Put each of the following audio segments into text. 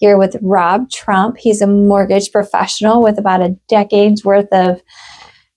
here with Rob Trump. He's a mortgage professional with about a decade's worth of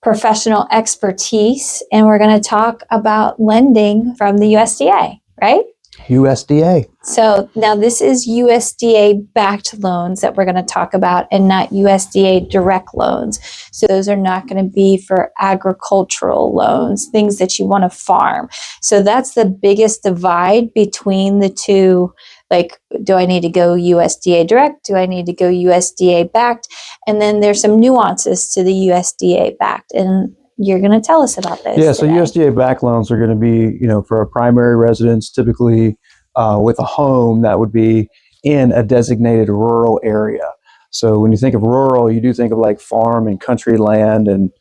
professional expertise, and we're going to talk about lending from the USDA, right? USDA. So now this is USDA backed loans that we're going to talk about, and not USDA direct loans. So those are not going to be for agricultural loans, things that you want to farm. So that's the biggest divide between the two. Like, do I need to go USDA direct? Do I need to go USDA backed? And then there's some nuances to the USDA backed, and you're going to tell us about this. Yeah, so USDA backed loans are going to be, for a primary residence, typically with a home that would be in a designated rural area. So when you think of rural, you do think of like farm and country land and,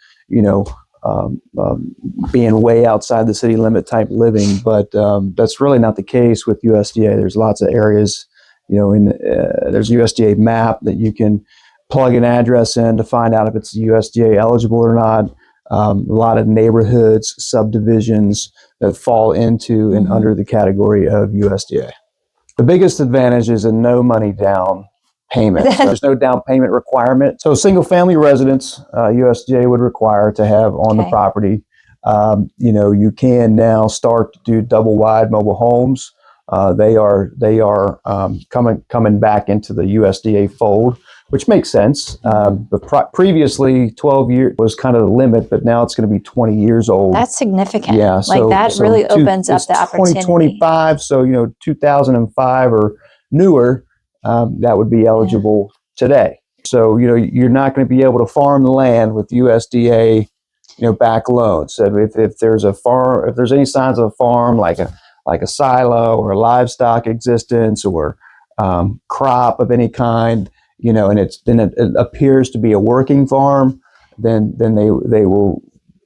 being way outside the city limit type living. But that's really not the case with USDA. There's lots of areas, there's a USDA map that you can plug an address in to find out if it's USDA eligible or not. A lot of neighborhoods, subdivisions that fall into and under the category of USDA. The biggest advantage is a no money down payment. So there's no down payment requirement. So single family residence, USDA would require to have on the property. You can now start to do double wide mobile homes. They are coming back into the USDA fold, which makes sense. But previously, 12 years was kind of the limit, but now it's going to be 20 years old. That's significant. Yeah, so really opens up the opportunity. 2025, so 2005 or newer, that would be eligible today. So you're not going to be able to farm the land with USDA back loans. So if there's a farm, if there's any signs of a farm like a silo or a livestock existence or crop of any kind, and it appears to be a working farm, then they will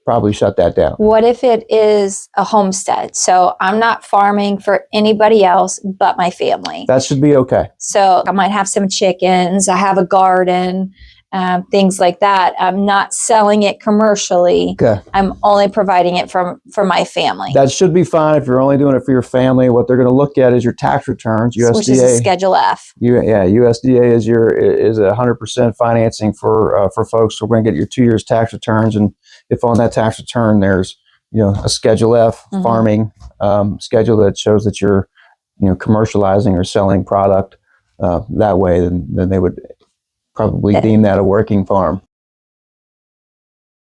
probably shut that down. What if it is a homestead? So I'm not farming for anybody else but my family. That should be okay. So I might have some chickens. I have a garden, things like that. I'm not selling it commercially. Okay. I'm only providing it for my family. That should be fine if you're only doing it for your family. What they're going to look at is your tax returns. USDA, which is a Schedule F. USDA is 100% financing for folks. So we're going to get your 2 years tax returns, and if on that tax return there's a Schedule F farming schedule that shows that you're commercializing or selling product that way, then they would probably deem that a working farm.